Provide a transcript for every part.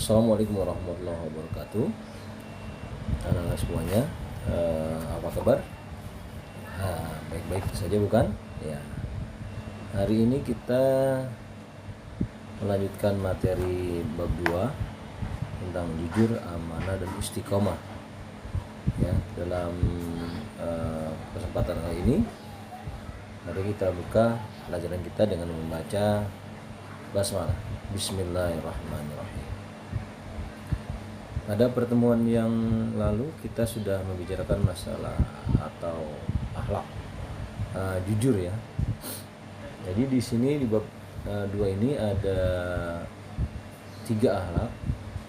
Assalamualaikum warahmatullahi wabarakatuh. Anak-anak semuanya, apa kabar? Baik-baik saja bukan? Ya. Hari ini kita melanjutkan materi bab 2 tentang jujur, amanah, dan istiqomah. Ya, dalam kesempatan kali ini, mari kita buka pelajaran kita dengan membaca basmalah. Bismillahirrahmanirrahim. Pada pertemuan yang lalu kita sudah membicarakan masalah atau akhlak jujur ya. Jadi di sini di bab 2 ini ada 3 akhlak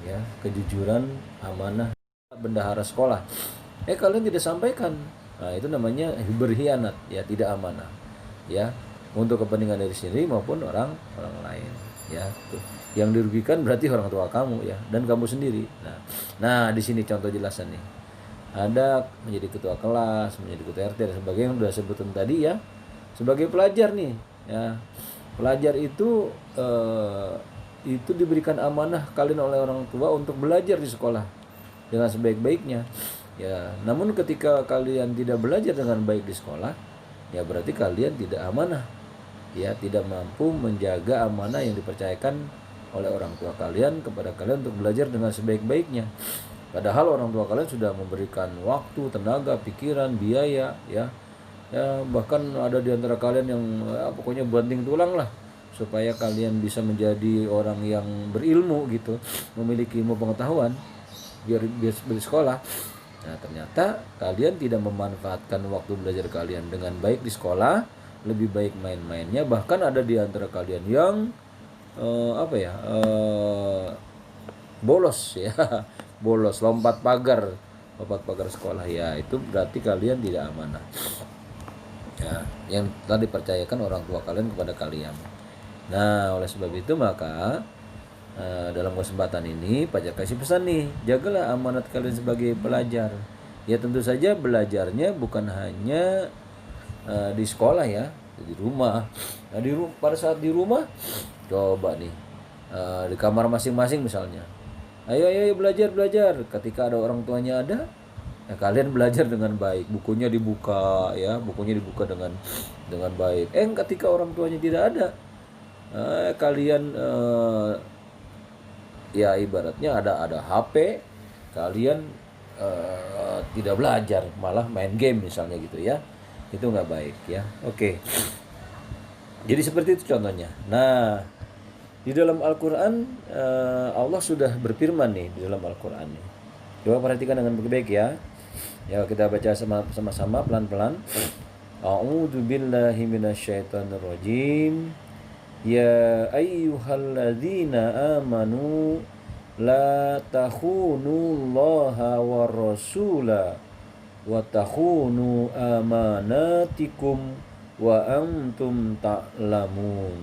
ya: kejujuran, amanah, bendahara sekolah. Kalian tidak sampaikan. Nah, itu namanya berkhianat ya, tidak amanah ya, untuk kepentingan diri sendiri maupun orang lain ya. Tuh. Yang dirugikan berarti orang tua kamu ya, dan kamu sendiri. Nah di sini contoh jelasan nih. Ada menjadi ketua kelas, menjadi ketua RT dan sebagainya yang sudah sebutin tadi ya. Sebagai pelajar nih ya, pelajar itu diberikan amanah kalian oleh orang tua untuk belajar di sekolah dengan sebaik-baiknya ya. Namun ketika kalian tidak belajar dengan baik di sekolah ya, berarti kalian tidak amanah ya, tidak mampu menjaga amanah yang dipercayakan oleh orang tua kalian kepada kalian untuk belajar dengan sebaik-baiknya. Padahal orang tua kalian sudah memberikan waktu, tenaga, pikiran, biaya ya. Bahkan ada di antara kalian yang pokoknya banting tulang lah supaya kalian bisa menjadi orang yang berilmu gitu, memiliki ilmu pengetahuan biar sekolah. Nah, ternyata kalian tidak memanfaatkan waktu belajar kalian dengan baik di sekolah, lebih baik main-mainnya. Bahkan ada di antara kalian yang bolos ya, bolos, lompat pagar sekolah ya. Itu berarti kalian tidak amanah ya, yang tadi dipercayakan orang tua kalian kepada kalian. Nah, oleh sebab itu maka dalam kesempatan ini Pak kasih pesan nih, jagalah amanat kalian sebagai pelajar ya. Tentu saja belajarnya bukan hanya di sekolah ya, di rumah. Nah, pada saat di rumah, coba nih di kamar masing-masing misalnya, ayo belajar. Ketika ada orang tuanya ada, ya kalian belajar dengan baik, bukunya dibuka dengan baik. Ketika orang tuanya tidak ada, kalian ya ibaratnya ada HP, kalian tidak belajar, malah main game misalnya gitu ya. Itu nggak baik ya. Oke. Jadi seperti itu contohnya. Nah, di dalam Al-Quran Allah sudah berfirman nih di dalam Al-Quran nih. Coba perhatikan dengan baik-baik ya. Ya, kita baca sama-sama pelan-pelan. A'udzu billahi minasyaitonir rajim. Ya ayyuhalladzina amanu la takhunullaha war rasula wa takhunu amanatikum wa antum ta'lamun.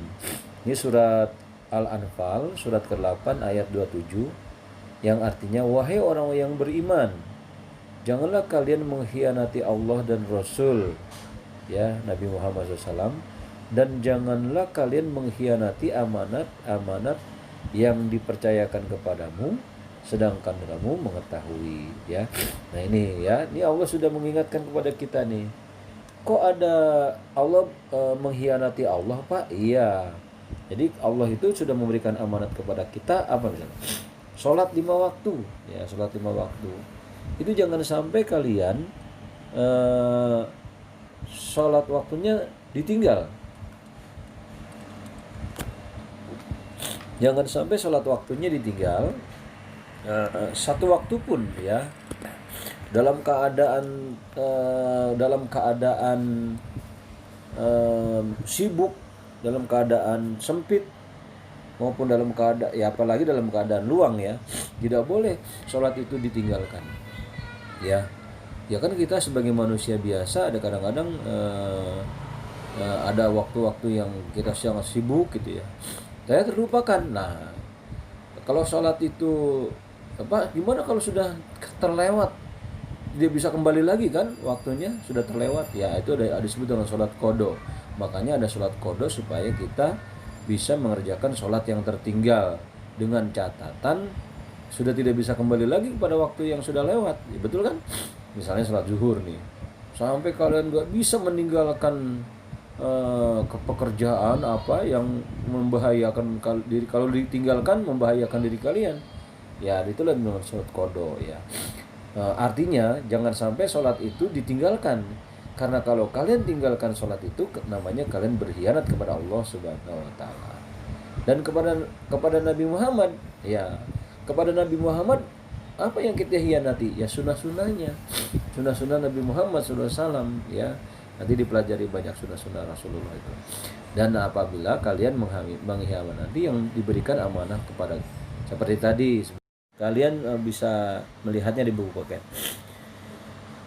Ini surat Al-Anfal surat ke-8 ayat 27 yang artinya, wahai orang yang beriman, janganlah kalian mengkhianati Allah dan Rasul ya, Nabi Muhammad SAW, dan janganlah kalian mengkhianati amanat yang dipercayakan kepadamu sedangkan kamu mengetahui ya. Nah ini ya, ini Allah sudah mengingatkan kepada kita nih. Kok ada Allah mengkhianati Allah Pak? Iya. Jadi Allah itu sudah memberikan amanat kepada kita apa misalnya? Sholat 5 waktu ya, sholat 5 waktu. Itu jangan sampai kalian sholat waktunya ditinggal. Jangan sampai sholat waktunya ditinggal satu waktu pun ya, dalam keadaan sibuk, dalam keadaan sempit maupun dalam keadaan ya, apalagi dalam keadaan luang ya, tidak boleh sholat itu ditinggalkan ya. Ya kan kita sebagai manusia biasa ada kadang-kadang ada waktu-waktu yang kita sangat sibuk gitu ya, saya terlupakan. Nah, kalau sholat itu gimana kalau sudah terlewat, dia bisa kembali lagi kan, waktunya sudah terlewat ya. Itu ada disebut dengan sholat qada. Makanya ada sholat qada supaya kita bisa mengerjakan sholat yang tertinggal dengan catatan sudah tidak bisa kembali lagi pada waktu yang sudah lewat. Ya, betul kan? Misalnya sholat zuhur nih, sampai kalian nggak bisa meninggalkan ke pekerjaan apa yang membahayakan diri, kalau ditinggalkan membahayakan diri kalian, ya itulah menurut sholat qada ya. Artinya jangan sampai sholat itu ditinggalkan, karena kalau kalian tinggalkan sholat itu namanya kalian berkhianat kepada Allah Subhanahu Wa Taala dan kepada Nabi Muhammad ya. Kepada Nabi Muhammad apa yang kita hianati? Ya sunnah-sunnahnya, sunnah-sunnah Nabi Muhammad SAW ya. Nanti dipelajari banyak sunnah-sunnah Rasulullah itu. Dan apabila kalian mengkhianati yang diberikan amanah kepada, seperti tadi kalian bisa melihatnya di buku koken.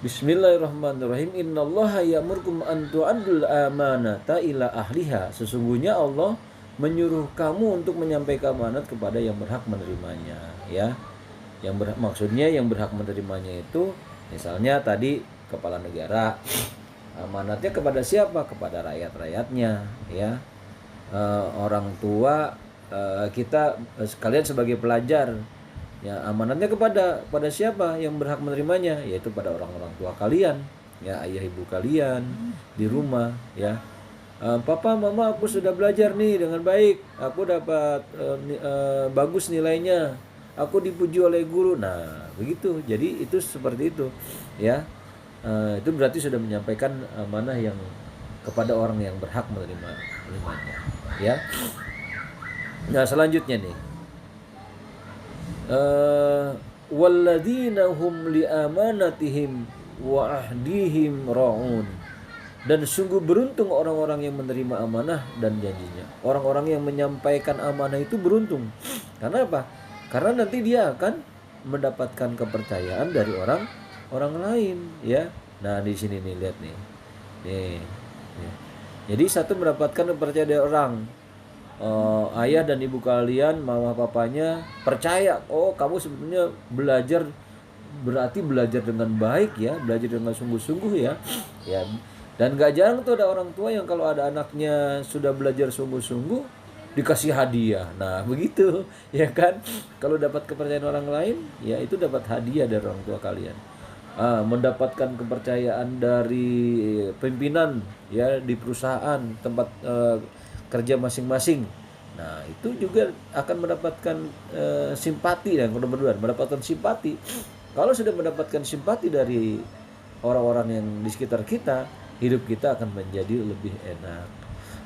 Bismillahirrahmanirrahim. Innallaha ya'murkum an tu'addul amanata ila ahliha. Sesungguhnya Allah menyuruh kamu untuk menyampaikan amanat kepada yang berhak menerimanya ya. Maksudnya yang berhak menerimanya itu misalnya tadi kepala negara, amanatnya kepada siapa? Kepada rakyat-rakyatnya ya. Orang tua kita sekalian sebagai pelajar ya, amanatnya pada siapa yang berhak menerimanya? Yaitu pada orang-orang tua kalian ya, ayah ibu kalian di rumah ya. Papa, mama, aku sudah belajar nih dengan baik, aku dapat bagus nilainya, aku dipuji oleh guru. Nah begitu, jadi itu seperti itu ya. Itu berarti sudah menyampaikan amanah yang kepada orang yang berhak menerimanya ya. Nah selanjutnya nih, walladzina hum li amanatihim wa ahdihim ra'un. Dan sungguh beruntung orang-orang yang menerima amanah dan janjinya. Orang-orang yang menyampaikan amanah itu beruntung. Karena apa? Karena nanti dia akan mendapatkan kepercayaan dari orang lain ya. Nah di sini nih, lihat nih. Nih. Jadi satu mendapatkan kepercayaan dari orang. Ayah dan ibu kalian, mama papanya percaya, oh kamu sebetulnya belajar, berarti belajar dengan baik ya, belajar dengan sungguh-sungguh ya. Ya. Dan gak jarang tuh ada orang tua yang kalau ada anaknya sudah belajar sungguh-sungguh dikasih hadiah. Nah begitu ya kan. Kalau dapat kepercayaan orang lain ya itu dapat hadiah dari orang tua kalian. Mendapatkan kepercayaan dari pimpinan ya di perusahaan tempat kerja masing-masing. Nah itu juga akan mendapatkan simpati, dan kalau berdua mendapatkan simpati. Kalau sudah mendapatkan simpati dari orang-orang yang di sekitar kita, hidup kita akan menjadi lebih enak,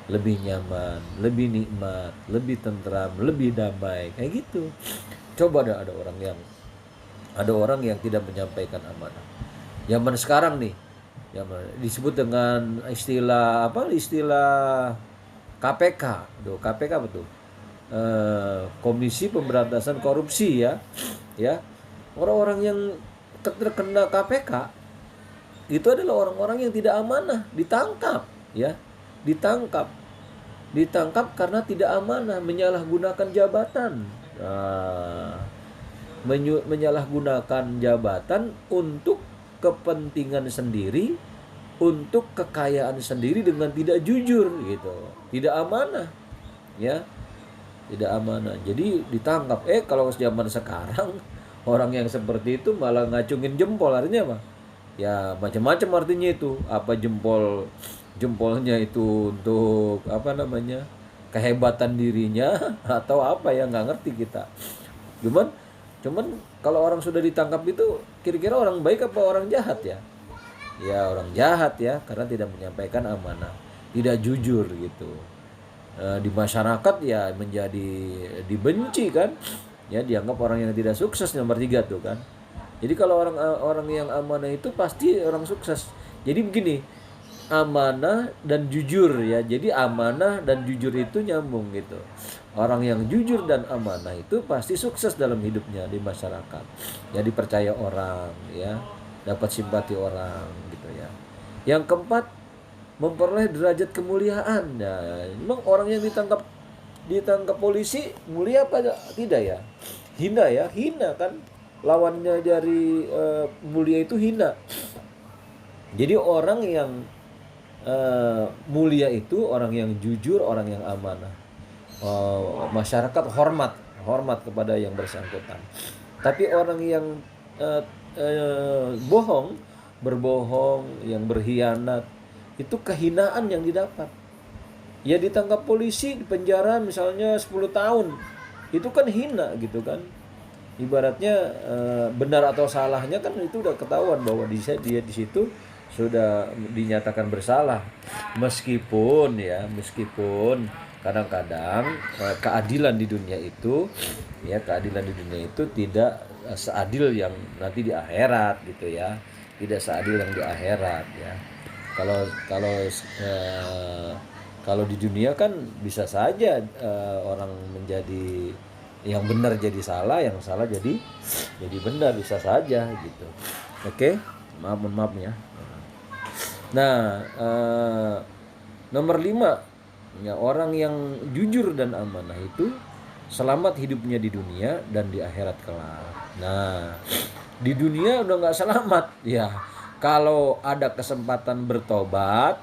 lebih nyaman, lebih nikmat, lebih tentram, lebih damai, kayak gitu. Coba ada orang yang tidak menyampaikan amanah. Zaman sekarang nih, disebut dengan istilah KPK. KPK betul. Komisi Pemberantasan Korupsi ya. Orang-orang yang terkena KPK itu adalah orang-orang yang tidak amanah, ditangkap karena tidak amanah, menyalahgunakan jabatan. Menyalahgunakan jabatan untuk kepentingan sendiri, untuk kekayaan sendiri dengan tidak jujur gitu, tidak amanah ya, tidak amanah. Jadi ditangkap. Kalau zaman sekarang orang yang seperti itu malah ngacungin jempol, artinya apa? Ya macam-macam artinya itu. Apa jempolnya itu untuk kehebatan dirinya atau apa ya, nggak ngerti kita. Cuman kalau orang sudah ditangkap itu kira-kira orang baik apa orang jahat ya? Ya orang jahat ya, karena tidak menyampaikan amanah, tidak jujur gitu. Di masyarakat ya menjadi dibenci kan, ya dianggap orang yang tidak sukses, nomor 3 tuh kan. Jadi kalau orang yang amanah itu pasti orang sukses. Jadi begini, amanah dan jujur ya. Jadi amanah dan jujur itu nyambung gitu. Orang yang jujur dan amanah itu pasti sukses dalam hidupnya di masyarakat. Ya dipercaya orang ya, dapat simpati orang gitu ya. Yang keempat, memperoleh derajat kemuliaan. Nah, memang orang yang ditangkap polisi mulia apa tidak ya? Hina kan. Lawannya dari mulia itu hina. Jadi orang yang mulia itu orang yang jujur, orang yang amanah. Masyarakat hormat kepada yang bersangkutan. Tapi orang yang bohong, berbohong, yang berkhianat, itu kehinaan yang didapat. Ya ditangkap polisi, di penjara misalnya 10 tahun. Itu kan hina gitu kan. Ibaratnya benar atau salahnya kan itu udah ketahuan bahwa dia di situ sudah dinyatakan bersalah. Meskipun kadang-kadang keadilan di dunia itu tidak seadil yang nanti di akhirat gitu ya. Tidak seadil yang di akhirat ya. Kalau kalau eh, kalau di dunia kan bisa saja orang menjadi yang benar jadi salah, yang salah jadi benar, bisa saja gitu. Oke, maaf ya. Nah, nomor 5, ya, orang yang jujur dan amanah itu selamat hidupnya di dunia dan di akhirat kelak. Nah, di dunia udah nggak selamat ya. Kalau ada kesempatan bertobat,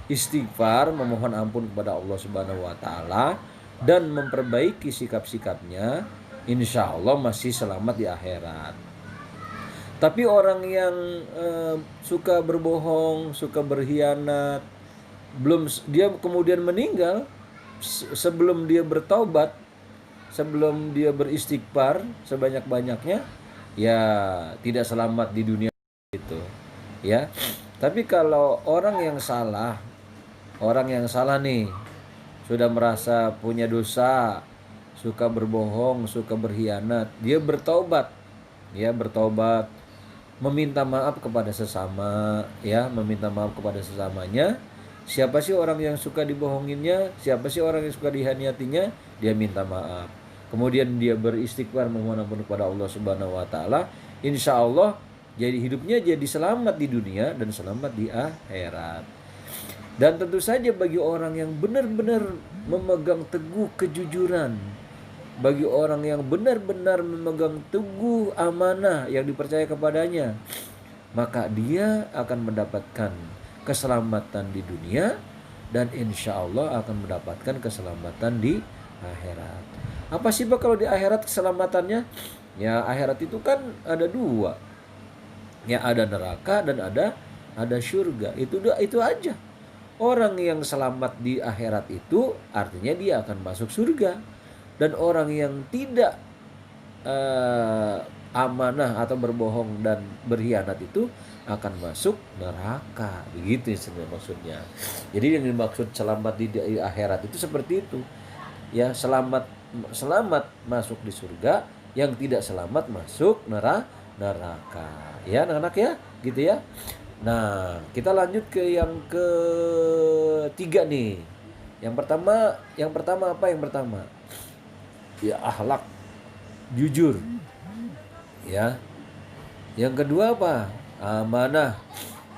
istighfar, memohon ampun kepada Allah Subhanahu wa taala dan memperbaiki sikap-sikapnya, insya Allah masih selamat di akhirat. Tapi orang yang suka berbohong, suka berkhianat, dia kemudian meninggal sebelum dia bertaubat, sebelum dia beristighfar sebanyak-banyaknya, ya tidak selamat di dunia itu, ya. Tapi kalau orang yang salah nih, sudah merasa punya dosa, suka berbohong, suka berkhianat, dia bertaubat, meminta maaf kepada sesama, meminta maaf kepada sesamanya. Siapa sih orang yang suka dibohonginnya? Siapa sih orang yang suka dihaniatinya? Dia minta maaf. Kemudian dia beristighfar, memohon ampun kepada Allah Subhanahu wa taala. Insya Allah jadi hidupnya jadi selamat di dunia dan selamat di akhirat. Dan tentu saja bagi orang yang benar-benar memegang teguh kejujuran, bagi orang yang benar-benar memegang teguh amanah yang dipercaya kepadanya, maka dia akan mendapatkan keselamatan di dunia dan insya Allah akan mendapatkan keselamatan di akhirat. Apa sih Pak kalau di akhirat keselamatannya? Ya, akhirat itu kan ada 2. Ya, ada neraka dan ada surga. Itu aja. Orang yang selamat di akhirat itu artinya dia akan masuk surga. Dan orang yang tidak amanah atau berbohong dan berkhianat itu akan masuk neraka. Begitu sebenarnya maksudnya. Jadi yang dimaksud selamat di akhirat itu seperti itu. Ya, selamat masuk di surga, yang tidak selamat masuk neraka. Ya, anak-anak ya, gitu ya. Nah, kita lanjut ke yang ketiga nih. Yang pertama apa yang pertama? Ya, akhlak, jujur. Ya. Yang kedua apa? Amanah.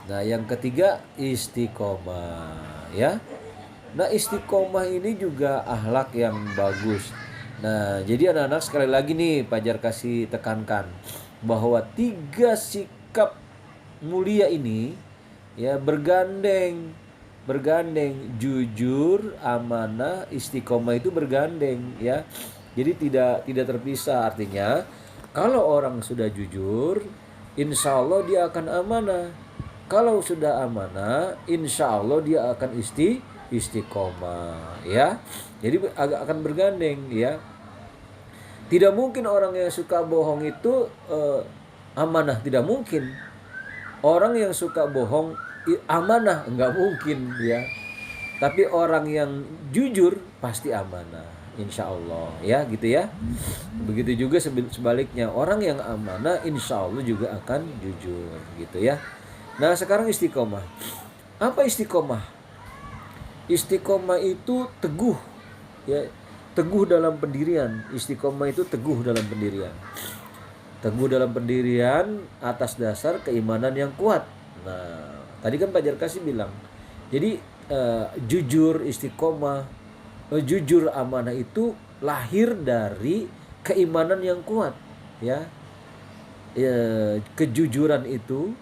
Nah, yang ketiga istiqomah, ya. Nah, istiqomah ini juga akhlak yang bagus. Nah, jadi anak-anak sekali lagi nih Pajar kasih tekankan bahwa 3 sikap mulia ini ya bergandeng, jujur, amanah, istiqomah itu bergandeng ya. Jadi tidak terpisah. Artinya kalau orang sudah jujur, insya Allah dia akan amanah. Kalau sudah amanah, insya Allah dia akan istiqomah ya. Jadi akan bergandeng ya. Tidak mungkin orang yang suka bohong itu amanah, tidak mungkin. Orang yang suka bohong amanah, enggak mungkin ya. Tapi orang yang jujur pasti amanah, insya Allah ya, gitu ya. Begitu juga sebaliknya, orang yang amanah insya Allah juga akan jujur, gitu ya. Nah, sekarang istiqomah. Apa istiqomah? Istiqomah itu teguh ya, teguh dalam pendirian. Istiqomah itu teguh dalam pendirian. Teguh dalam pendirian atas dasar keimanan yang kuat. Nah, tadi kan Pak Jarkasi bilang, jadi jujur, istiqomah, jujur, amanah itu lahir dari keimanan yang kuat, ya. Kejujuran itu,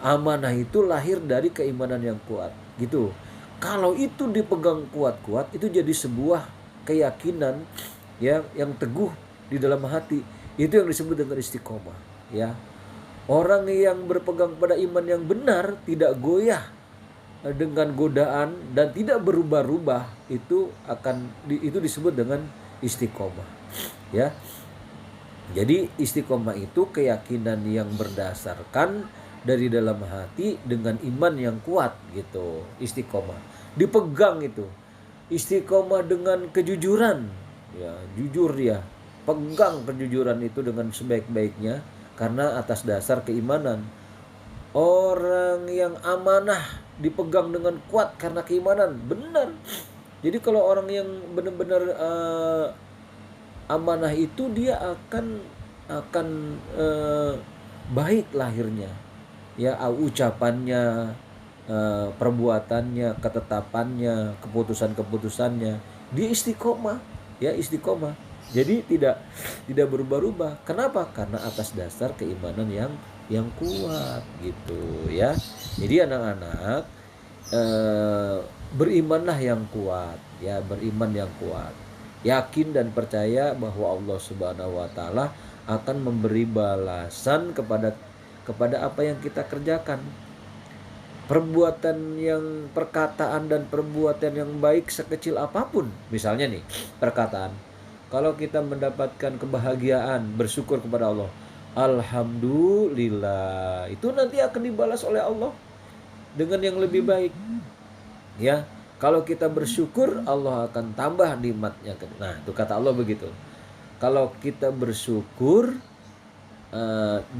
amanah itu lahir dari keimanan yang kuat, gitu. Kalau itu dipegang kuat-kuat, itu jadi sebuah keyakinan ya, yang teguh di dalam hati. Itu yang disebut dengan istiqomah, ya. Orang yang berpegang pada iman yang benar, tidak goyah dengan godaan dan tidak berubah-ubah, itu disebut dengan istiqomah, ya. Jadi istiqomah itu keyakinan yang berdasarkan dari dalam hati dengan iman yang kuat gitu. Istiqomah dipegang itu. Istiqomah dengan kejujuran, ya, jujur dia. Pegang kejujuran itu dengan sebaik-baiknya karena atas dasar keimanan. Orang yang amanah dipegang dengan kuat karena keimanan, benar. Jadi kalau orang yang benar-benar amanah itu, dia akan baik lahirnya, ya, ucapannya, perbuatannya, ketetapannya, keputusan-keputusannya, dia istiqomah, ya, istiqomah. Jadi tidak berubah-ubah. Kenapa? Karena atas dasar keimanan yang kuat gitu, ya. Jadi anak-anak, berimanlah yang kuat, ya, beriman yang kuat. Yakin dan percaya bahwa Allah Subhanahu wa taala akan memberi balasan kepada apa yang kita kerjakan. Perkataan dan perbuatan yang baik sekecil apapun. Misalnya nih, perkataan. Kalau kita mendapatkan kebahagiaan, bersyukur kepada Allah, alhamdulillah, itu nanti akan dibalas oleh Allah dengan yang lebih baik. Ya, kalau kita bersyukur, Allah akan tambah nikmatnya. Nah, itu kata Allah begitu. Kalau kita bersyukur,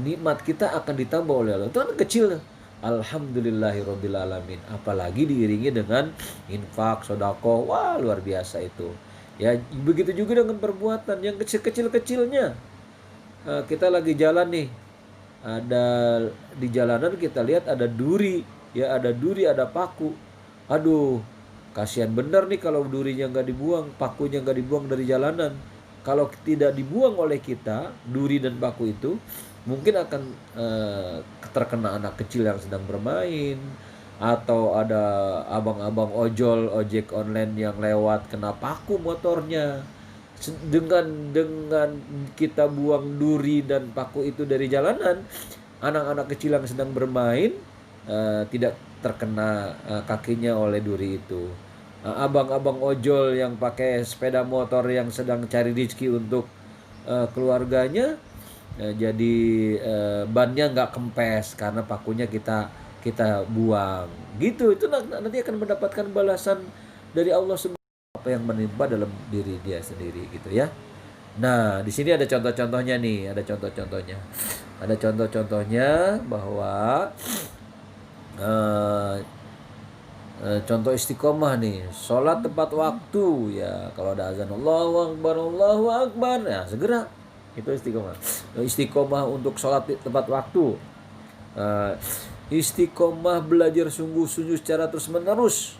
nikmat kita akan ditambah oleh Allah. Itu kan kecil. Alhamdulillahirobbilalamin. Apalagi diiringi dengan infak, sedekah, wah, luar biasa itu. Ya, begitu juga dengan perbuatan yang kecil-kecilnya. Kita lagi jalan nih, ada di jalanan kita lihat ada duri, ya, ada duri, ada paku. Aduh, kasihan bener nih kalau durinya nggak dibuang, pakunya nggak dibuang dari jalanan. Kalau tidak dibuang oleh kita, duri dan paku itu, mungkin akan terkena anak kecil yang sedang bermain, atau ada abang-abang ojek online yang lewat kena paku motornya. Dengan kita buang duri dan paku itu dari jalanan, anak-anak kecil yang sedang bermain tidak terkena kakinya oleh duri itu. Abang-abang ojol yang pakai sepeda motor yang sedang cari rezeki untuk keluarganya, jadi bannya nggak kempes karena pakunya kita buang. Gitu, itu nanti akan mendapatkan balasan dari Allah Subhanahu apa yang menimpa dalam diri dia sendiri gitu, ya. Nah, di sini ada contoh-contohnya nih, ada contoh-contohnya. Ada contoh-contohnya bahwa contoh istiqomah nih, sholat tepat waktu, ya. Kalau ada azan Allahu Akbar, ya, segera, itu istiqomah. Istiqomah untuk sholat tepat waktu. Istiqomah belajar sungguh-sungguh secara terus-menerus.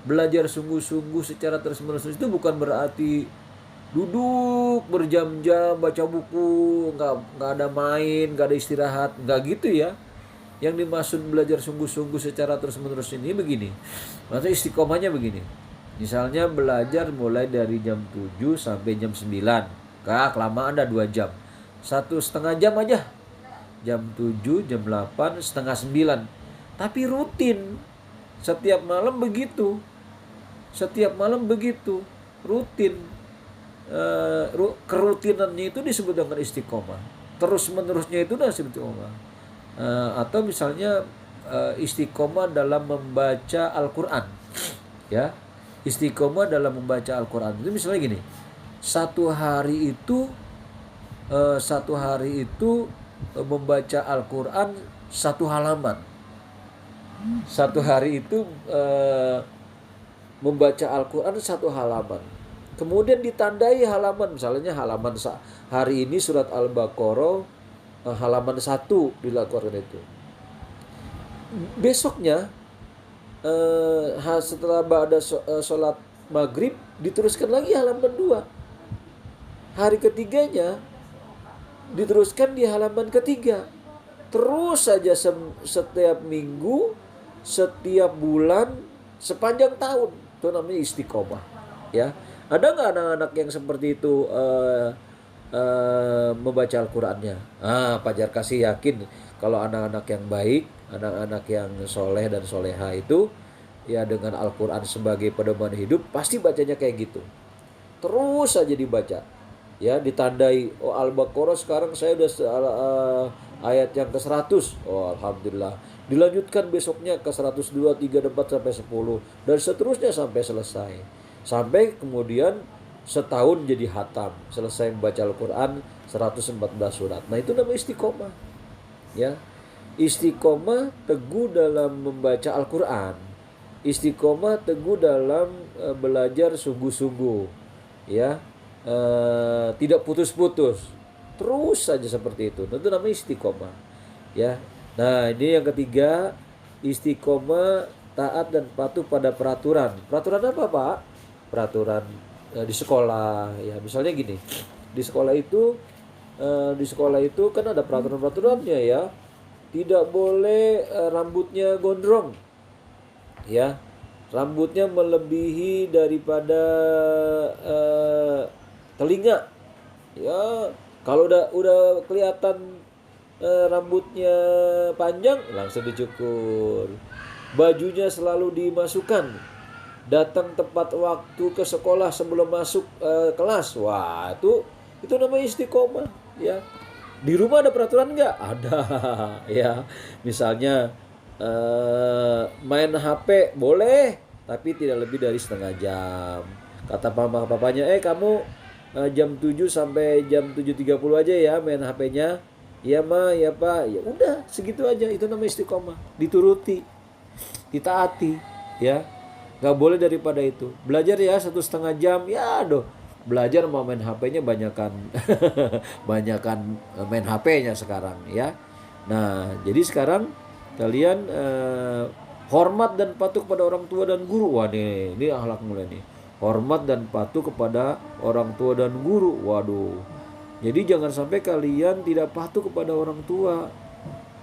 Belajar sungguh-sungguh secara terus-menerus itu bukan berarti duduk berjam-jam baca buku, nggak ada main, nggak ada istirahat, nggak gitu, ya. Yang dimaksud belajar sungguh-sungguh secara terus-menerus ini begini. Maksudnya istiqomahnya begini. Misalnya belajar mulai dari jam 7 sampai jam 9. Kelamaan ada 2 jam. 1,5 jam aja. Jam 7, jam 8, setengah 9. Tapi rutin. Setiap malam begitu. Setiap malam begitu. Rutin. Kerutinannya itu disebut dengan istiqomah. Terus-menerusnya itu disebut istiqomah. Atau misalnya istiqomah dalam membaca Al-Quran, ya. Istiqomah dalam membaca Al-Quran itu misalnya gini, satu hari itu membaca Al-Quran 1 halaman. Satu hari itu membaca Al-Quran 1 halaman. Kemudian ditandai halaman, misalnya halaman hari ini surat Al-Baqarah halaman 1 dilakukan itu. Besoknya setelah sholat maghrib diteruskan lagi halaman 2. Hari ketiganya diteruskan di halaman ketiga. Terus saja setiap minggu, setiap bulan, sepanjang tahun. Itu namanya istiqomah, ya. Ada nggak anak-anak yang seperti itu membaca Al-Qur'annya? Pajar Kasih yakin kalau anak-anak yang baik, anak-anak yang soleh dan soleha itu ya dengan Al-Qur'an sebagai pedoman hidup pasti bacanya kayak gitu. Terus saja dibaca. Ya, ditandai Al-Baqarah sekarang saya udah ayat yang ke-100. Alhamdulillah. Dilanjutkan besoknya ke 102, 3, 4 sampai 10 dan seterusnya sampai selesai. Sampai kemudian setahun jadi hatam, selesai membaca Al-Qur'an 114 surat. Nah, itu namanya istiqomah. Ya. Istiqomah teguh dalam membaca Al-Qur'an. Istiqomah teguh dalam belajar sungguh-sungguh. Ya. Tidak putus-putus. Terus saja seperti itu. Itu namanya istiqomah. Ya. Nah, ini yang ketiga, istiqomah taat dan patuh pada peraturan. Peraturan apa, Pak? Peraturan di sekolah. Ya, misalnya gini. Di sekolah itu kan ada peraturan-peraturannya ya. Tidak boleh rambutnya gondrong. Ya. Rambutnya melebihi daripada telinga. Ya, kalau udah kelihatan rambutnya panjang langsung dicukur. Bajunya selalu dimasukkan. Datang tepat waktu ke sekolah sebelum masuk kelas. Wah, itu namanya istiqomah, ya. Di rumah ada peraturan nggak? Ada, ya. Misalnya main HP boleh, tapi tidak lebih dari setengah jam. Kata papanya, kamu jam 7 sampai jam 7.30 aja ya main HP-nya. Iya Ma, ya Pak. Ya udah, segitu aja. Itu namanya istiqomah. Dituruti, ditaati, ya. Gak boleh daripada itu. Belajar ya 1,5 jam, ya aduh. Belajar mau main HP-nya banyakan banyakan main HP-nya sekarang, ya. Nah, jadi sekarang kalian hormat dan patuh kepada orang tua dan guru. Wah, ini akhlak mulai nih. Hormat dan patuh kepada orang tua dan guru. Waduh. Jadi jangan sampai kalian tidak patuh kepada orang tua,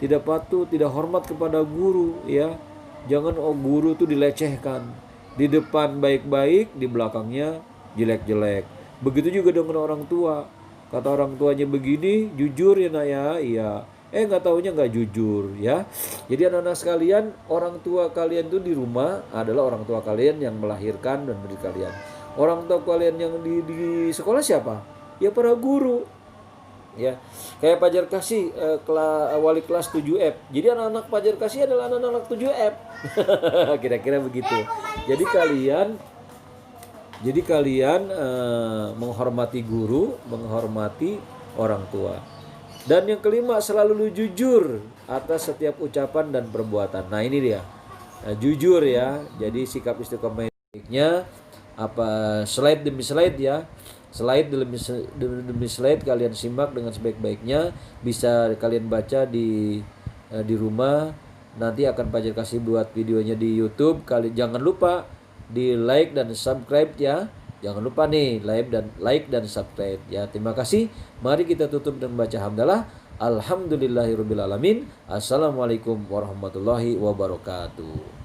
tidak patuh, tidak hormat kepada guru, ya. Jangan guru itu dilecehkan. Di depan baik-baik, di belakangnya jelek-jelek. Begitu juga dengan orang tua. Kata orang tuanya begini, jujur ya nak ya, iya. Nggak taunya nggak jujur, ya. Jadi anak-anak sekalian, orang tua kalian itu di rumah adalah orang tua kalian yang melahirkan dan mendidik kalian. Orang tua kalian yang di sekolah siapa? Ya para guru. Ya, kayak Pajar Kasih wali kelas 7F. Jadi anak-anak Pajar Kasih adalah anak-anak 7F. Kira-kira begitu. Jadi kalian menghormati guru, menghormati orang tua. Dan yang kelima, selalu jujur atas setiap ucapan dan perbuatan. Nah, ini dia. Jujur ya. Jadi sikap istiqomahnya slide demi slide ya. Slide demi slide kalian simak dengan sebaik-baiknya. Bisa kalian baca di rumah. Nanti akan Pajar Kasih buat videonya di YouTube. Kalian jangan lupa di like dan subscribe ya. Jangan lupa nih like dan subscribe ya. Terima kasih. Mari kita tutup dengan baca hamdalah. Alhamdulillahirabbil alamin. Assalamualaikum warahmatullahi wabarakatuh.